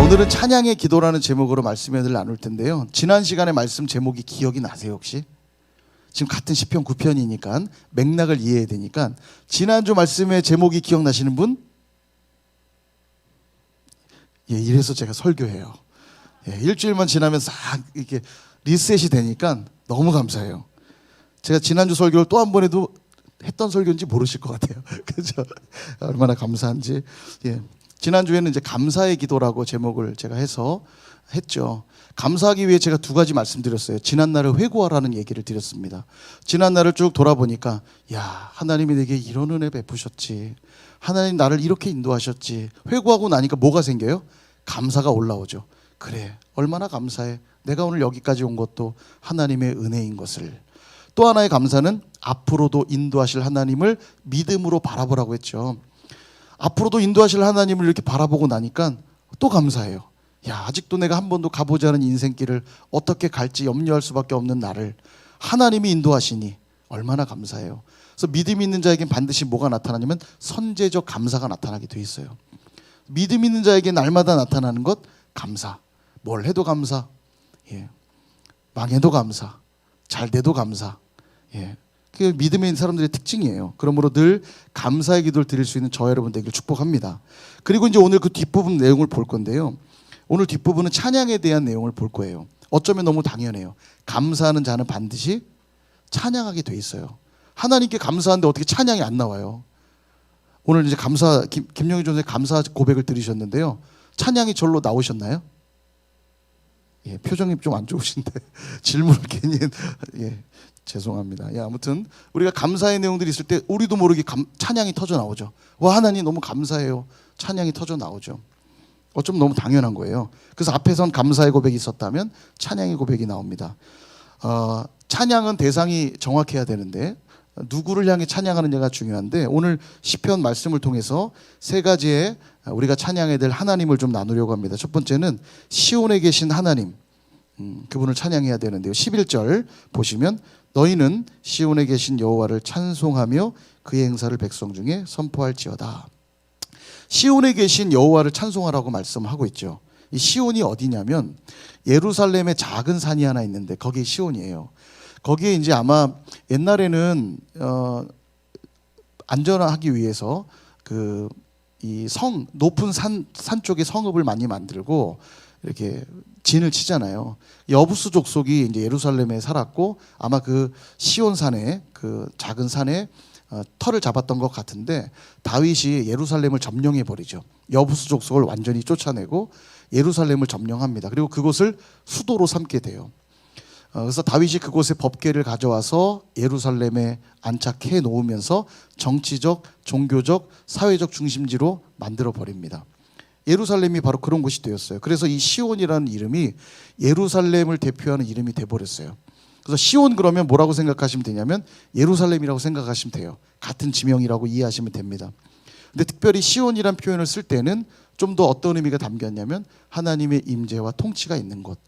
자, 오늘은 찬양의 기도라는 제목으로 말씀을 나눌 텐데요. 지난 시간에 말씀 제목이 기억이 나세요 혹시? 지금 같은 시편 9편이니까 맥락을 이해해야 되니까 지난주 말씀의 제목이 기억나시는 분? 예, 이래서 제가 설교해요. 예, 일주일만 지나면 싹 이렇게 리셋이 되니까 너무 감사해요. 제가 지난주 설교를 또 한 번 해도 했던 설교인지 모르실 것 같아요. 그죠? 얼마나 감사한지. 예. 지난주에는 이제 감사의 기도라고 제목을 제가 해서 했죠. 감사하기 위해 제가 두 가지 말씀드렸어요. 지난날을 회고하라는 얘기를 드렸습니다. 지난날을 쭉 돌아보니까 야, 하나님이 내게 이런 은혜 베푸셨지. 하나님 나를 이렇게 인도하셨지. 회고하고 나니까 뭐가 생겨요? 감사가 올라오죠. 그래, 얼마나 감사해. 내가 오늘 여기까지 온 것도 하나님의 은혜인 것을. 또 하나의 감사는 앞으로도 인도하실 하나님을 믿음으로 바라보라고 했죠. 앞으로도 인도하실 하나님을 이렇게 바라보고 나니까 또 감사해요. 야, 아직도 내가 한 번도 가보지 않은 인생길을 어떻게 갈지 염려할 수밖에 없는 나를 하나님이 인도하시니 얼마나 감사해요. 그래서 믿음 있는 자에겐 반드시 뭐가 나타나냐면 선제적 감사가 나타나게 돼 있어요. 믿음 있는 자에게 날마다 나타나는 것 감사. 뭘 해도 감사. 예. 망해도 감사. 잘 돼도 감사. 예. 그게 믿음에 있는 사람들의 특징이에요. 그러므로 늘 감사의 기도를 드릴 수 있는 저 여러분 되기를 축복합니다. 그리고 이제 오늘 그 뒷부분 내용을 볼 건데요. 오늘 뒷부분은 찬양에 대한 내용을 볼 거예요. 어쩌면 너무 당연해요. 감사하는 자는 반드시 찬양하게 돼 있어요. 하나님께 감사하는데 어떻게 찬양이 안 나와요? 오늘 이제 김영희 전사님 감사 고백을 드리셨는데요. 찬양이 절로 나오셨나요? 예, 표정이 좀 안 좋으신데 질문을 괜히 예, 죄송합니다. 예, 아무튼 우리가 감사의 내용들이 있을 때 우리도 모르게 찬양이 터져 나오죠. 와, 하나님 너무 감사해요. 찬양이 터져 나오죠. 어쩌면 너무 당연한 거예요. 그래서 앞에선 감사의 고백이 있었다면 찬양의 고백이 나옵니다. 찬양은 대상이 정확해야 되는데 누구를 향해 찬양하느냐가 중요한데 오늘 시편 말씀을 통해서 세 가지의 우리가 찬양해야 될 하나님을 좀 나누려고 합니다. 첫 번째는 시온에 계신 하나님, 그분을 찬양해야 되는데요. 11절 보시면 너희는 시온에 계신 여호와를 찬송하며 그의 행사를 백성 중에 선포할지어다. 시온에 계신 여호와를 찬송하라고 말씀하고 있죠. 이 시온이 어디냐면 예루살렘에 작은 산이 하나 있는데 거기 시온이에요. 거기에 이제 아마 옛날에는 안전하기 위해서 이 높은 산 쪽에 성읍을 많이 만들고 이렇게 진을 치잖아요. 여부수 족속이 이제 예루살렘에 살았고 아마 그 시온산에 그 작은 산에 터를 잡았던 것 같은데 다윗이 예루살렘을 점령해 버리죠. 여부수 족속을 완전히 쫓아내고 예루살렘을 점령합니다. 그리고 그곳을 수도로 삼게 돼요. 그래서 다윗이 그곳에 법궤를 가져와서 예루살렘에 안착해 놓으면서 정치적, 종교적, 사회적 중심지로 만들어 버립니다. 예루살렘이 바로 그런 곳이 되었어요. 그래서 이 시온이라는 이름이 예루살렘을 대표하는 이름이 돼버렸어요. 그래서 시온 그러면 뭐라고 생각하시면 되냐면 예루살렘이라고 생각하시면 돼요. 같은 지명이라고 이해하시면 됩니다. 근데 특별히 시온이란 표현을 쓸 때는 좀 더 어떤 의미가 담겼냐면 하나님의 임재와 통치가 있는 곳,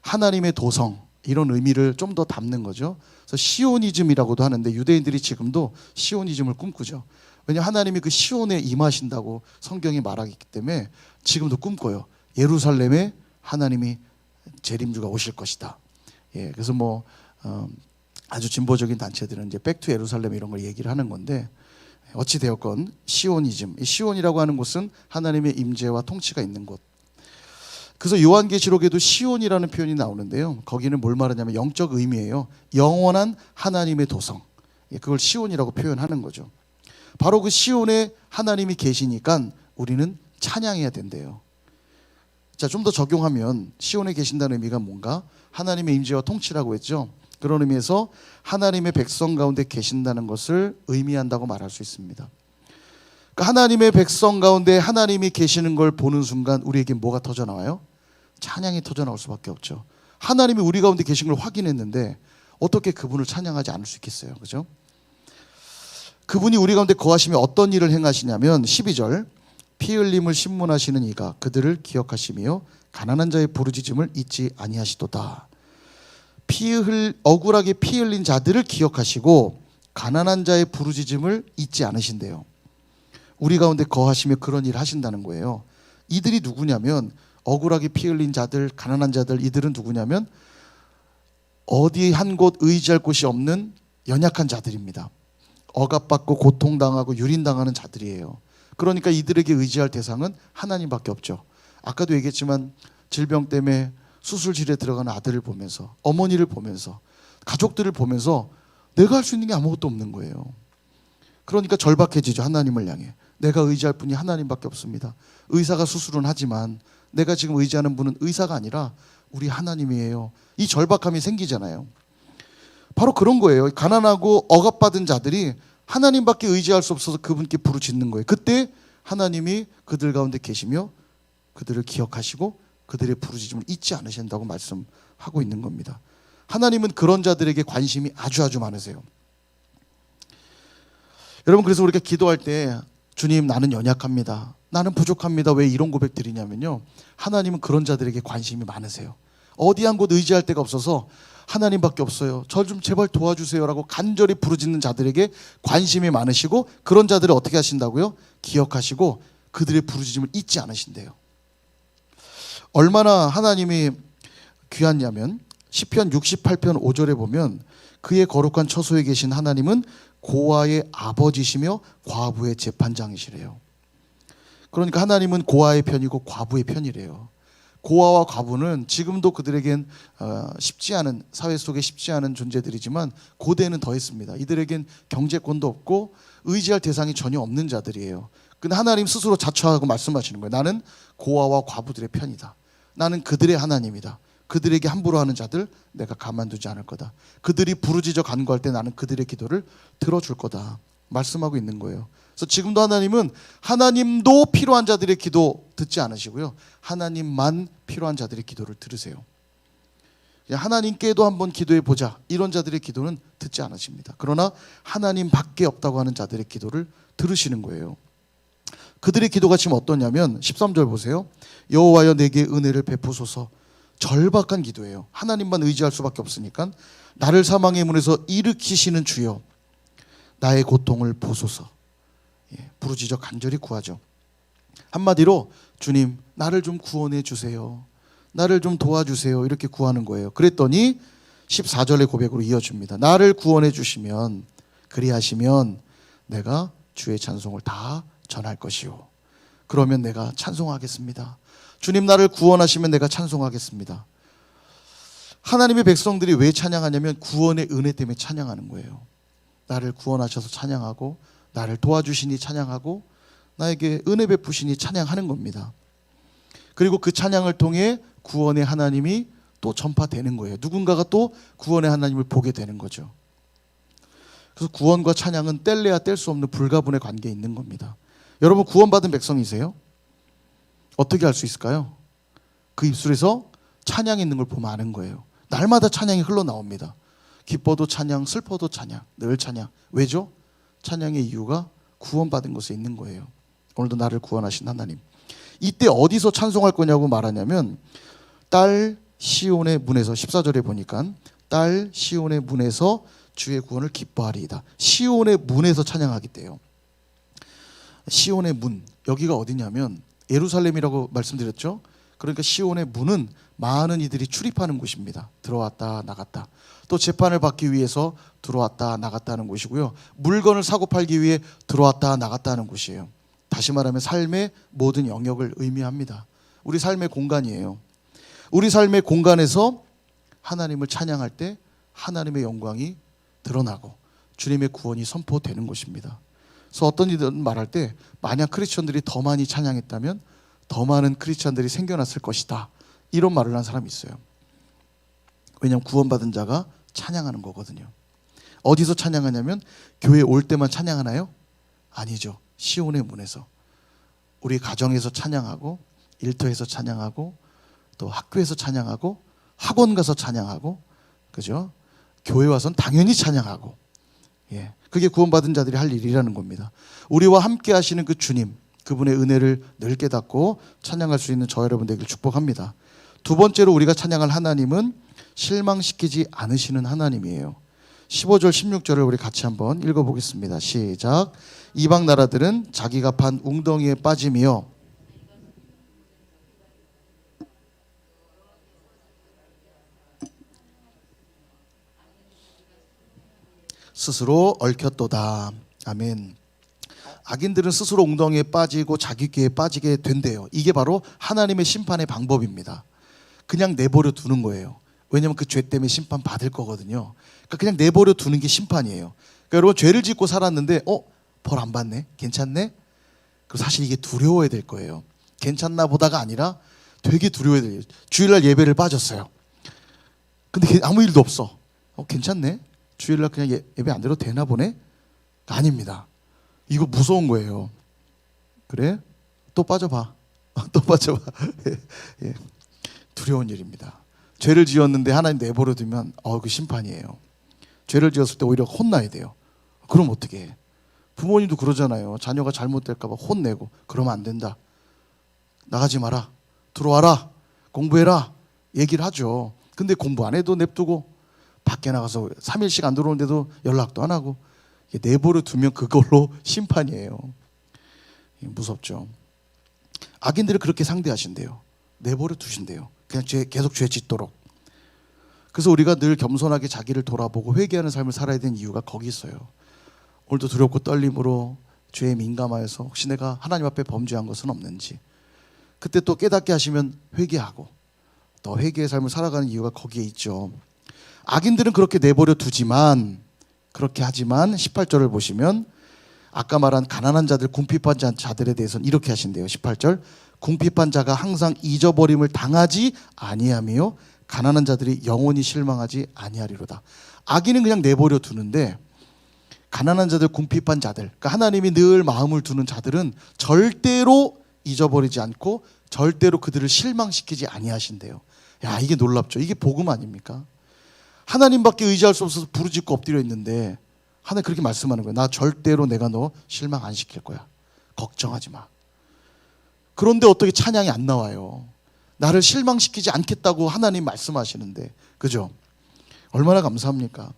하나님의 도성, 이런 의미를 좀 더 담는 거죠. 그래서 시오니즘이라고도 하는데 유대인들이 지금도 시오니즘을 꿈꾸죠. 왜냐하면 하나님이 그 시온에 임하신다고 성경이 말하기 때문에 지금도 꿈꿔요. 예루살렘에 하나님이 재림주가 오실 것이다. 예, 그래서 아주 진보적인 단체들은 이제 백투 예루살렘 이런 걸 얘기를 하는 건데 어찌 되었건 시오니즘, 이 시온이라고 하는 곳은 하나님의 임재와 통치가 있는 곳. 그래서 요한계시록에도 시온이라는 표현이 나오는데요. 거기는 뭘 말하냐면 영적 의미예요. 영원한 하나님의 도성. 그걸 시온이라고 표현하는 거죠. 바로 그 시온에 하나님이 계시니까 우리는 찬양해야 된대요. 자, 좀 더 적용하면 시온에 계신다는 의미가 뭔가? 하나님의 임재와 통치라고 했죠. 그런 의미에서 하나님의 백성 가운데 계신다는 것을 의미한다고 말할 수 있습니다. 그러니까 하나님의 백성 가운데 하나님이 계시는 걸 보는 순간 우리에게 뭐가 터져 나와요? 찬양이 터져 나올 수밖에 없죠. 하나님이 우리 가운데 계신 걸 확인했는데 어떻게 그분을 찬양하지 않을 수 있겠어요? 그죠? 그분이 우리 가운데 거하시며 어떤 일을 행하시냐면 12절 피 흘림을 신문하시는 이가 그들을 기억하시며 가난한 자의 부르짖음을 잊지 아니하시도다. 억울하게 피 흘린 자들을 기억하시고 가난한 자의 부르짖음을 잊지 않으신대요. 우리 가운데 거하시며 그런 일을 하신다는 거예요. 이들이 누구냐면 억울하게 피 흘린 자들, 가난한 자들, 이들은 누구냐면 어디 한 곳 의지할 곳이 없는 연약한 자들입니다. 억압받고 고통당하고 유린당하는 자들이에요. 그러니까 이들에게 의지할 대상은 하나님밖에 없죠. 아까도 얘기했지만 질병 때문에 수술실에 들어가는 아들을 보면서, 어머니를 보면서, 가족들을 보면서 내가 할 수 있는 게 아무것도 없는 거예요. 그러니까 절박해지죠. 하나님을 향해. 내가 의지할 분이 하나님밖에 없습니다. 의사가 수술은 하지만 내가 지금 의지하는 분은 의사가 아니라 우리 하나님이에요. 이 절박함이 생기잖아요. 바로 그런 거예요. 가난하고 억압받은 자들이 하나님밖에 의지할 수 없어서 그분께 부르짖는 거예요. 그때 하나님이 그들 가운데 계시며 그들을 기억하시고 그들의 부르짖음을 잊지 않으신다고 말씀하고 있는 겁니다. 하나님은 그런 자들에게 관심이 아주 많으세요. 여러분, 그래서 우리가 기도할 때 주님, 나는 연약합니다, 나는 부족합니다, 왜 이런 고백 드리냐면요, 하나님은 그런 자들에게 관심이 많으세요. 어디 한 곳 의지할 데가 없어서 하나님밖에 없어요, 저 좀 제발 도와주세요 라고 간절히 부르짖는 자들에게 관심이 많으시고, 그런 자들을 어떻게 하신다고요? 기억하시고 그들의 부르짖음을 잊지 않으신대요. 얼마나 하나님이 귀하냐면 시편 68편 5절에 보면 그의 거룩한 처소에 계신 하나님은 고아의 아버지시며 과부의 재판장이시래요. 그러니까 하나님은 고아의 편이고 과부의 편이래요. 고아와 과부는 지금도 그들에겐 쉽지 않은, 사회 속에 쉽지 않은 존재들이지만 고대에는 더했습니다. 이들에겐 경제권도 없고 의지할 대상이 전혀 없는 자들이에요. 근데 하나님 스스로 자처하고 말씀하시는 거예요. 나는 고아와 과부들의 편이다. 나는 그들의 하나님이다. 그들에게 함부로 하는 자들 내가 가만두지 않을 거다. 그들이 부르짖어 간구할 때 나는 그들의 기도를 들어줄 거다 말씀하고 있는 거예요. 그래서 지금도 하나님은 하나님도 필요한 자들의 기도 듣지 않으시고요, 하나님만 필요한 자들의 기도를 들으세요. 하나님께도 한번 기도해 보자 이런 자들의 기도는 듣지 않으십니다. 그러나 하나님밖에 없다고 하는 자들의 기도를 들으시는 거예요. 그들의 기도가 지금 어떠냐면 13절 보세요. 여호와여 내게 은혜를 베푸소서. 절박한 기도예요. 하나님만 의지할 수밖에 없으니까. 나를 사망의 문에서 일으키시는 주여 나의 고통을 보소서. 부르짖어 간절히 구하죠. 한마디로 주님, 나를 좀 구원해 주세요, 나를 좀 도와주세요, 이렇게 구하는 거예요. 그랬더니 14절의 고백으로 이어집니다. 나를 구원해 주시면, 그리하시면 내가 주의 찬송을 다 전할 것이요, 그러면 내가 찬송하겠습니다. 주님, 나를 구원하시면 내가 찬송하겠습니다. 하나님의 백성들이 왜 찬양하냐면 구원의 은혜 때문에 찬양하는 거예요. 나를 구원하셔서 찬양하고, 나를 도와주시니 찬양하고, 나에게 은혜 베푸시니 찬양하는 겁니다. 그리고 그 찬양을 통해 구원의 하나님이 또 전파되는 거예요. 누군가가 또 구원의 하나님을 보게 되는 거죠. 그래서 구원과 찬양은 뗄래야 뗄 수 없는 불가분의 관계에 있는 겁니다. 여러분, 구원받은 백성이세요? 어떻게 알 수 있을까요? 그 입술에서 찬양이 있는 걸 보면 아는 거예요. 날마다 찬양이 흘러나옵니다. 기뻐도 찬양, 슬퍼도 찬양, 늘 찬양. 왜죠? 찬양의 이유가 구원받은 것에 있는 거예요. 오늘도 나를 구원하신 하나님. 이때 어디서 찬송할 거냐고 말하냐면 딸 시온의 문에서, 14절에 보니까 딸 시온의 문에서 주의 구원을 기뻐하리이다. 시온의 문에서 찬양하기 때요. 시온의 문, 여기가 어디냐면 예루살렘이라고 말씀드렸죠. 그러니까 시온의 문은 많은 이들이 출입하는 곳입니다. 들어왔다 나갔다, 또 재판을 받기 위해서 들어왔다 나갔다 하는 곳이고요, 물건을 사고 팔기 위해 들어왔다 나갔다 하는 곳이에요. 다시 말하면 삶의 모든 영역을 의미합니다. 우리 삶의 공간이에요. 우리 삶의 공간에서 하나님을 찬양할 때 하나님의 영광이 드러나고 주님의 구원이 선포되는 곳입니다. 그래서 어떤 이들은 말할 때 만약 크리스천들이 더 많이 찬양했다면 더 많은 크리스천들이 생겨났을 것이다, 이런 말을 한 사람이 있어요. 왜냐하면 구원받은 자가 찬양하는 거거든요. 어디서 찬양하냐면 교회 올 때만 찬양하나요? 아니죠. 시온의 문에서, 우리 가정에서 찬양하고, 일터에서 찬양하고, 또 학교에서 찬양하고, 학원 가서 찬양하고, 그죠? 교회 와서는 당연히 찬양하고, 그게 구원받은 자들이 할 일이라는 겁니다. 우리와 함께 하시는 그 주님, 그분의 은혜를 늘 깨닫고 찬양할 수 있는 저 여러분 되길 축복합니다. 두 번째로 우리가 찬양할 하나님은 실망시키지 않으시는 하나님이에요. 15절 16절을 우리 같이 한번 읽어보겠습니다. 시작. 이방 나라들은 자기가 판 웅덩이에 빠지며 스스로 얽혔도다. 아멘. 악인들은 스스로 웅덩이에 빠지고 자기꾀에 빠지게 된대요. 이게 바로 하나님의 심판의 방법입니다. 그냥 내버려 두는 거예요. 왜냐하면 그 죄 때문에 심판 받을 거거든요. 그러니까 그냥 내버려 두는 게 심판이에요. 그러니까 여러분 죄를 짓고 살았는데 벌 안 받네? 괜찮네? 그 사실 이게 두려워야 될 거예요. 괜찮나 보다가 아니라 되게 두려워야 돼요. 주일날 예배를 빠졌어요. 근데 아무 일도 없어. 괜찮네? 주일날 그냥 예배 안 드려도 되나 보네? 아닙니다. 이거 무서운 거예요. 그래? 또 빠져봐. 또 빠져봐. 예. 두려운 일입니다. 죄를 지었는데 하나님 내버려 두면 그 심판이에요. 죄를 지었을 때 오히려 혼나야 돼요. 그럼 어떻게 해? 부모님도 그러잖아요. 자녀가 잘못될까 봐 혼내고 그러면 안 된다. 나가지 마라. 들어와라. 공부해라. 얘기를 하죠. 근데 공부 안 해도 냅두고 밖에 나가서 3일씩 안 들어오는데도 연락도 안 하고 내버려 두면 그걸로 심판이에요. 무섭죠. 악인들을 그렇게 상대하신대요. 내버려 두신대요. 그냥 계속 죄 짓도록. 그래서 우리가 늘 겸손하게 자기를 돌아보고 회개하는 삶을 살아야 되는 이유가 거기 있어요. 오늘도 두렵고 떨림으로 죄에 민감하여서 혹시 내가 하나님 앞에 범죄한 것은 없는지, 그때 또 깨닫게 하시면 회개하고 더 회개의 삶을 살아가는 이유가 거기에 있죠. 악인들은 그렇게 내버려 두지만, 그렇게 하지만 18절을 보시면 아까 말한 가난한 자들, 궁핍한 자들에 대해서는 이렇게 하신대요. 18절, 궁핍한 자가 항상 잊어버림을 당하지 아니하며 가난한 자들이 영원히 실망하지 아니하리로다. 악인은 그냥 내버려 두는데 가난한 자들, 궁핍한 자들, 그러니까 하나님이 늘 마음을 두는 자들은 절대로 잊어버리지 않고 절대로 그들을 실망시키지 아니하신대요. 야, 이게 놀랍죠. 이게 복음 아닙니까? 하나님밖에 의지할 수 없어서 부르짖고 엎드려 있는데 하나님 그렇게 말씀하는 거예요. 나 절대로 내가 너 실망 안 시킬 거야. 걱정하지 마. 그런데 어떻게 찬양이 안 나와요? 나를 실망시키지 않겠다고 하나님 말씀하시는데, 그죠? 얼마나 감사합니까?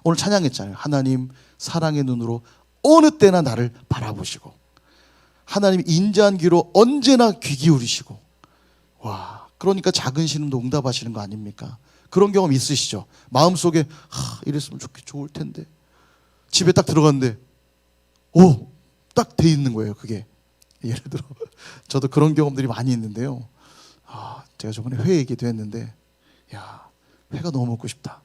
오늘 찬양했잖아요. 하나님 사랑의 눈으로 어느 때나 나를 바라보시고, 하나님 인자한 귀로 언제나 귀 기울이시고, 와, 그러니까 작은 신음도 응답하시는 거 아닙니까? 그런 경험 있으시죠? 마음속에 이랬으면 좋을 텐데, 집에 딱 들어갔는데 딱 돼 있는 거예요. 그게 예를 들어 저도 그런 경험들이 많이 있는데요. 제가 저번에 회 얘기도 했는데, 야, 회가 너무 먹고 싶다.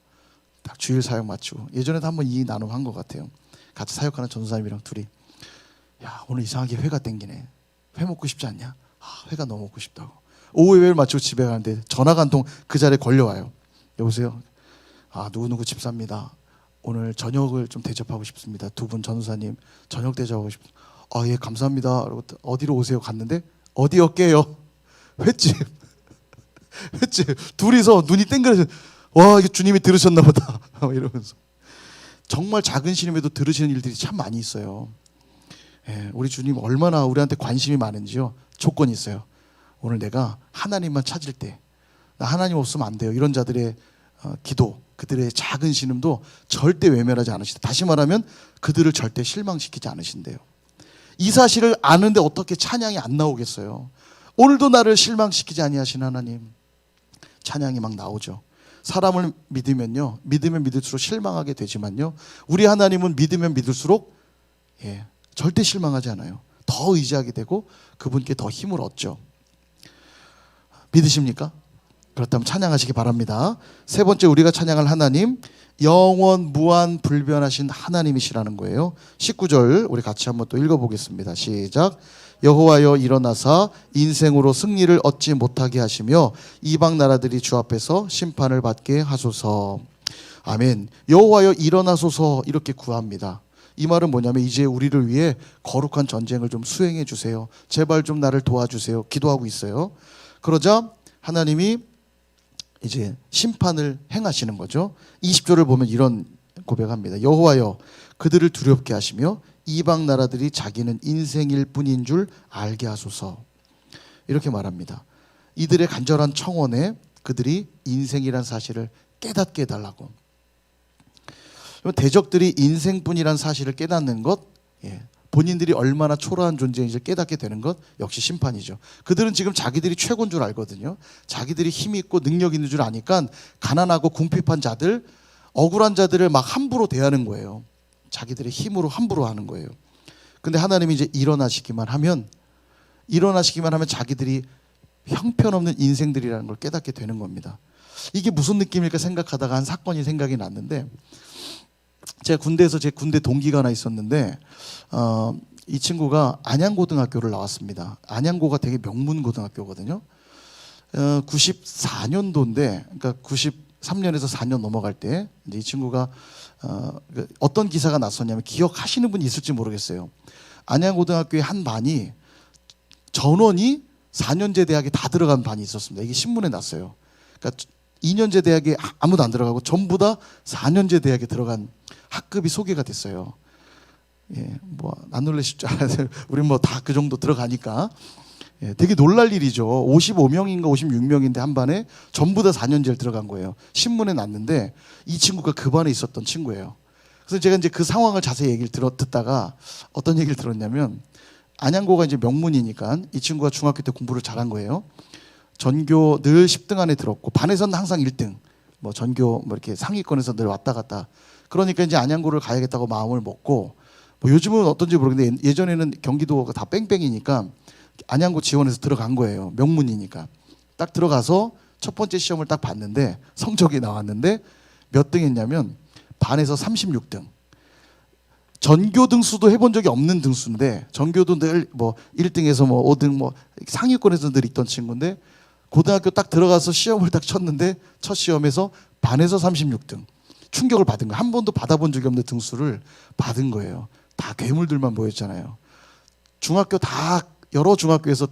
딱 주일 사역 마치고, 예전에도 한번 이 나눔 한 것 같아요. 같이 사역하는 전도사님이랑 둘이, 야, 오늘 이상하게 회가 땡기네. 회 먹고 싶지 않냐? 회가 너무 먹고 싶다고. 오후에 회를 마치고 집에 가는데 전화가 한 통 그 자리에 걸려와요. 여보세요? 누구누구 집사입니다. 오늘 저녁을 좀 대접하고 싶습니다. 두 분 전도사님 저녁 대접하고 싶습니다. 예, 감사합니다. 어디로 오세요? 갔는데 어디였게요? 횟집. 횟집. 둘이서 눈이 땡그려져. 와, 이게 주님이 들으셨나 보다. 이러면서. 정말 작은 신임에도 들으시는 일들이 참 많이 있어요. 예, 우리 주님 얼마나 우리한테 관심이 많은지요. 조건이 있어요. 오늘 내가 하나님만 찾을 때, 나 하나님 없으면 안 돼요. 이런 자들의 기도, 그들의 작은 신음도 절대 외면하지 않으시다. 다시 말하면 그들을 절대 실망시키지 않으신대요. 이 사실을 아는데 어떻게 찬양이 안 나오겠어요? 오늘도 나를 실망시키지 아니하신 하나님. 찬양이 막 나오죠. 사람을 믿으면요, 믿으면 믿을수록 실망하게 되지만요, 우리 하나님은 믿으면 믿을수록 절대 실망하지 않아요. 더 의지하게 되고 그분께 더 힘을 얻죠. 믿으십니까? 그렇다면 찬양하시기 바랍니다. 세 번째, 우리가 찬양할 하나님, 영원 무한 불변하신 하나님이시라는 거예요. 19절 우리 같이 한번 또 읽어보겠습니다. 시작. 여호와여 일어나사 인생으로 승리를 얻지 못하게 하시며 이방 나라들이 주 앞에서 심판을 받게 하소서. 아멘. 여호와여 일어나소서, 이렇게 구합니다. 이 말은 뭐냐면 이제 우리를 위해 거룩한 전쟁을 좀 수행해 주세요. 제발 좀 나를 도와주세요. 기도하고 있어요. 그러자 하나님이 이제 심판을 행하시는 거죠. 20절을 보면 이런 고백합니다. 여호와여 그들을 두렵게 하시며 이방 나라들이 자기는 인생일 뿐인 줄 알게 하소서. 이렇게 말합니다. 이들의 간절한 청원에 그들이 인생이란 사실을 깨닫게 해달라고. 대적들이 인생뿐이란 사실을 깨닫는 것, 본인들이 얼마나 초라한 존재인지 깨닫게 되는 것, 역시 심판이죠. 그들은 지금 자기들이 최고인 줄 알거든요. 자기들이 힘이 있고 능력 있는 줄 아니까 가난하고 궁핍한 자들, 억울한 자들을 막 함부로 대하는 거예요. 자기들의 힘으로 함부로 하는 거예요. 근데 하나님이 이제 일어나시기만 하면 자기들이 형편없는 인생들이라는 걸 깨닫게 되는 겁니다. 이게 무슨 느낌일까 생각하다가 한 사건이 생각이 났는데, 제가 군대에서 제 군대 동기가 하나 있었는데 이 친구가 안양고등학교를 나왔습니다. 안양고가 되게 명문 고등학교거든요. 94년도인데, 그러니까 93년에서 4년 넘어갈 때 이제 이 친구가 어떤 기사가 났었냐면, 기억하시는 분이 있을지 모르겠어요. 안양고등학교의 한 반이 전원이 4년제 대학에 다 들어간 반이 있었습니다. 이게 신문에 났어요. 그러니까 2년제 대학에 아무도 안 들어가고 전부 다 4년제 대학에 들어간 학급이 소개가 됐어요. 예, 뭐 안 놀라실 줄 알아요. 우리 뭐 다 그 정도 들어가니까. 예, 되게 놀랄 일이죠. 55명인가 56명인데 한 반에 전부 다 4년제를 들어간 거예요. 신문에 났는데 이 친구가 그 반에 있었던 친구예요. 그래서 제가 이제 그 상황을 자세히 얘기를 듣다가 어떤 얘기를 들었냐면, 안양고가 이제 명문이니까 이 친구가 중학교 때 공부를 잘한 거예요. 전교 늘 10등 안에 들었고 반에서는 항상 1등. 뭐 전교 뭐 이렇게 상위권에서 늘 왔다 갔다. 그러니까 이제 안양고를 가야겠다고 마음을 먹고, 뭐 요즘은 어떤지 모르겠는데 예전에는 경기도가 다 뺑뺑이니까 안양고 지원해서 들어간 거예요. 명문이니까. 딱 들어가서 첫 번째 시험을 딱 봤는데 성적이 나왔는데 몇 등 했냐면 반에서 36등. 전교 등수도 해본 적이 없는 등수인데, 전교도 늘 뭐 1등에서 뭐 5등 뭐 상위권에서 늘 있던 친구인데, 고등학교 딱 들어가서 시험을 딱 쳤는데 첫 시험에서 반에서 36등. 충격을 받은 거예요. 한 번도 받아본 적이 없는 등수를 받은 거예요. 다 괴물들만 모였잖아요. 중학교 다 여러 중학교에서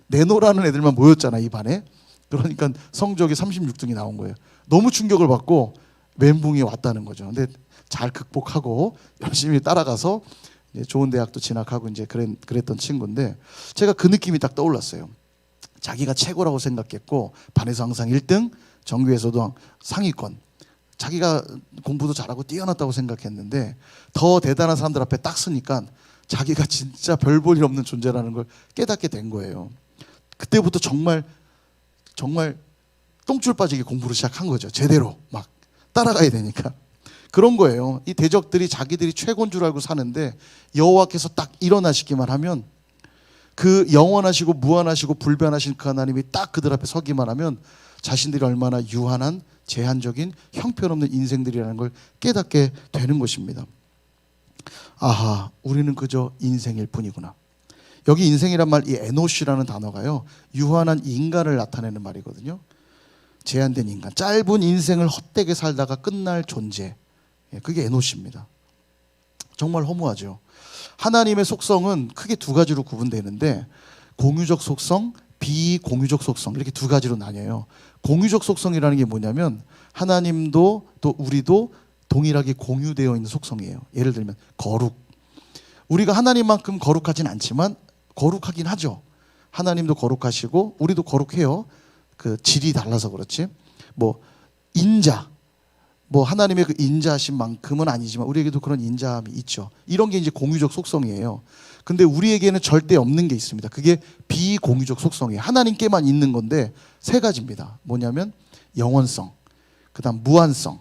내노라는 애들만 모였잖아, 이 반에. 그러니까 성적이 36등이 나온 거예요. 너무 충격을 받고 멘붕이 왔다는 거죠. 근데 잘 극복하고 열심히 따라가서 이제 좋은 대학도 진학하고 이제 그랬던 친구인데, 제가 그 느낌이 딱 떠올랐어요. 자기가 최고라고 생각했고 반에서 항상 1등, 전교에서도 상위권, 자기가 공부도 잘하고 뛰어났다고 생각했는데 더 대단한 사람들 앞에 딱 서니까 자기가 진짜 별 볼 일 없는 존재라는 걸 깨닫게 된 거예요. 그때부터 정말 똥줄 빠지게 공부를 시작한 거죠. 제대로 막 따라가야 되니까. 그런 거예요. 이 대적들이 자기들이 최고인 줄 알고 사는데 여호와께서 딱 일어나시기만 하면, 그 영원하시고 무한하시고 불변하신 그 하나님이 딱 그들 앞에 서기만 하면 자신들이 얼마나 유한한 제한적인 형편없는 인생들이라는 걸 깨닫게 되는 것입니다. 아하, 우리는 그저 인생일 뿐이구나. 여기 인생이란 말, 이 에노시라는 단어가요, 유한한 인간을 나타내는 말이거든요. 제한된 인간, 짧은 인생을 헛되게 살다가 끝날 존재, 그게 에노시입니다. 정말 허무하죠. 하나님의 속성은 크게 두 가지로 구분되는데, 공유적 속성, 비공유적 속성, 이렇게 두 가지로 나뉘어요. 공유적 속성이라는 게 뭐냐면 하나님도 또 우리도 동일하게 공유되어 있는 속성이에요. 예를 들면 거룩. 우리가 하나님만큼 거룩하진 않지만 거룩하긴 하죠. 하나님도 거룩하시고 우리도 거룩해요. 그 질이 달라서 그렇지. 뭐 인자, 뭐 하나님의 그 인자하신 만큼은 아니지만 우리에게도 그런 인자함이 있죠. 이런 게 이제 공유적 속성이에요. 근데 우리에게는 절대 없는 게 있습니다. 그게 비공유적 속성이에요. 하나님께만 있는 건데 세 가지입니다. 뭐냐면 영원성, 그다음 무한성,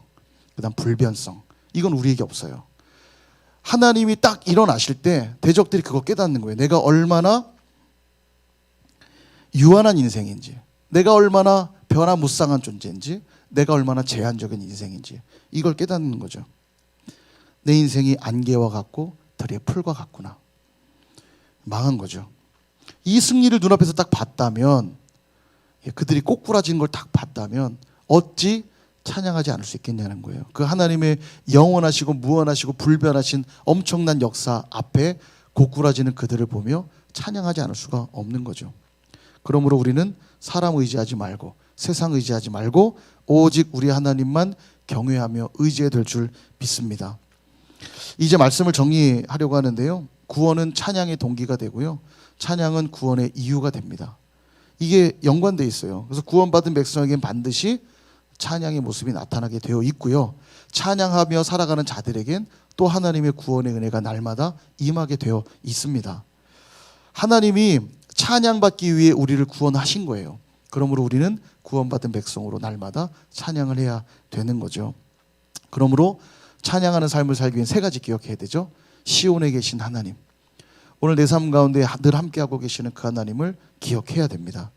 그다음 불변성. 이건 우리에게 없어요. 하나님이 딱 일어나실 때 대적들이 그거 깨닫는 거예요. 내가 얼마나 유한한 인생인지, 내가 얼마나 변화무쌍한 존재인지, 내가 얼마나 제한적인 인생인지, 이걸 깨닫는 거죠. 내 인생이 안개와 같고 들의 풀과 같구나. 망한 거죠. 이 승리를 눈앞에서 딱 봤다면, 그들이 꼬꾸라진 걸 딱 봤다면 어찌 찬양하지 않을 수 있겠냐는 거예요. 그 하나님의 영원하시고 무한하시고 불변하신 엄청난 역사 앞에 고꾸라지는 그들을 보며 찬양하지 않을 수가 없는 거죠. 그러므로 우리는 사람 의지하지 말고 세상 의지하지 말고 오직 우리 하나님만 경외하며 의지해야 될 줄 믿습니다. 이제 말씀을 정리하려고 하는데요. 구원은 찬양의 동기가 되고요. 찬양은 구원의 이유가 됩니다. 이게 연관되어 있어요. 그래서 구원받은 백성에게는 반드시 찬양의 모습이 나타나게 되어 있고요. 찬양하며 살아가는 자들에겐 또 하나님의 구원의 은혜가 날마다 임하게 되어 있습니다. 하나님이 찬양받기 위해 우리를 구원하신 거예요. 그러므로 우리는 구원받은 백성으로 날마다 찬양을 해야 되는 거죠. 그러므로 찬양하는 삶을 살기 위해 세 가지 기억해야 되죠. 시온에 계신 하나님, 오늘 내 삶 가운데 늘 함께하고 계시는 그 하나님을 기억해야 됩니다.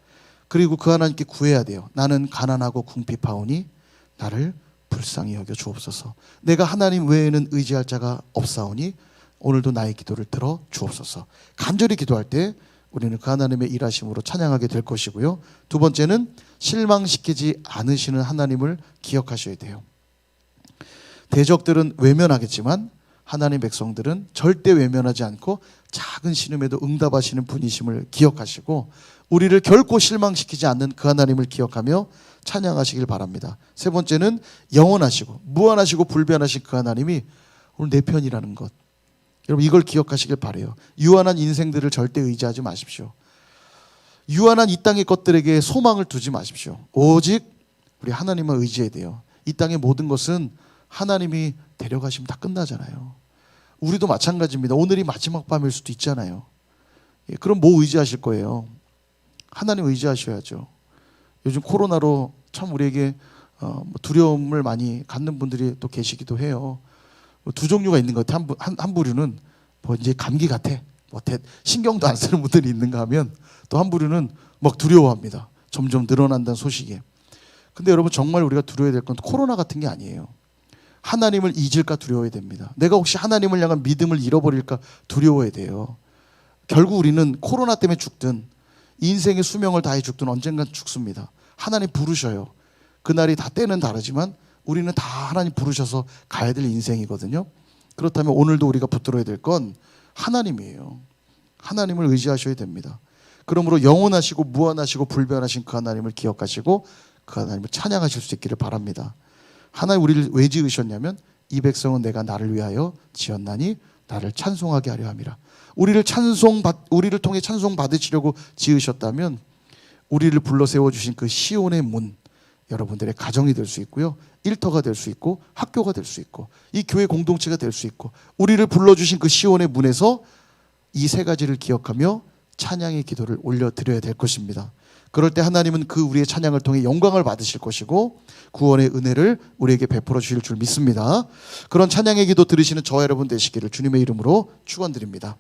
그리고 그 하나님께 구해야 돼요. 나는 가난하고 궁핍하오니 나를 불쌍히 여겨 주옵소서. 내가 하나님 외에는 의지할 자가 없사오니 오늘도 나의 기도를 들어 주옵소서. 간절히 기도할 때 우리는 그 하나님의 일하심으로 찬양하게 될 것이고요. 두 번째는 실망시키지 않으시는 하나님을 기억하셔야 돼요. 대적들은 외면하겠지만 하나님 백성들은 절대 외면하지 않고 작은 신음에도 응답하시는 분이심을 기억하시고 우리를 결코 실망시키지 않는 그 하나님을 기억하며 찬양하시길 바랍니다. 세 번째는 영원하시고 무한하시고 불변하신 그 하나님이 오늘 내 편이라는 것, 여러분 이걸 기억하시길 바라요. 유한한 인생들을 절대 의지하지 마십시오. 유한한 이 땅의 것들에게 소망을 두지 마십시오. 오직 우리 하나님만 의지해야 돼요. 이 땅의 모든 것은 하나님이 데려가시면 다 끝나잖아요. 우리도 마찬가지입니다. 오늘이 마지막 밤일 수도 있잖아요. 그럼 뭐 의지하실 거예요? 하나님 의지하셔야죠. 요즘 코로나로 참 우리에게 두려움을 많이 갖는 분들이 또 계시기도 해요. 두 종류가 있는 것 같아요. 한 부류는 뭐 이제 감기 같아, 뭐 신경도 안 쓰는 분들이 있는가 하면 또 한 부류는 막 두려워합니다. 점점 늘어난다는 소식에. 근데 여러분 정말 우리가 두려워야 될 건 코로나 같은 게 아니에요. 하나님을 잊을까 두려워야 됩니다. 내가 혹시 하나님을 향한 믿음을 잃어버릴까 두려워야 돼요. 결국 우리는 코로나 때문에 죽든 인생의 수명을 다해 죽든 언젠간 죽습니다. 하나님 부르셔요. 그날이 다 때는 다르지만 우리는 다 하나님 부르셔서 가야 될 인생이거든요. 그렇다면 오늘도 우리가 붙들어야 될 건 하나님이에요. 하나님을 의지하셔야 됩니다. 그러므로 영원하시고 무한하시고 불변하신 그 하나님을 기억하시고 그 하나님을 찬양하실 수 있기를 바랍니다. 하나님 우리를 왜 지으셨냐면 이 백성은 내가 나를 위하여 지었나니 나를 찬송하게 하려 함이라. 우리를 통해 찬송 받으시려고 지으셨다면 우리를 불러 세워 주신 그 시온의 문, 여러분들의 가정이 될 수 있고요. 일터가 될 수 있고 학교가 될 수 있고 이 교회 공동체가 될 수 있고 우리를 불러 주신 그 시온의 문에서 이 세 가지를 기억하며 찬양의 기도를 올려드려야 될 것입니다. 그럴 때 하나님은 그 우리의 찬양을 통해 영광을 받으실 것이고 구원의 은혜를 우리에게 베풀어 주실 줄 믿습니다. 그런 찬양의 기도 들으시는 저와 여러분 되시기를 주님의 이름으로 축원드립니다.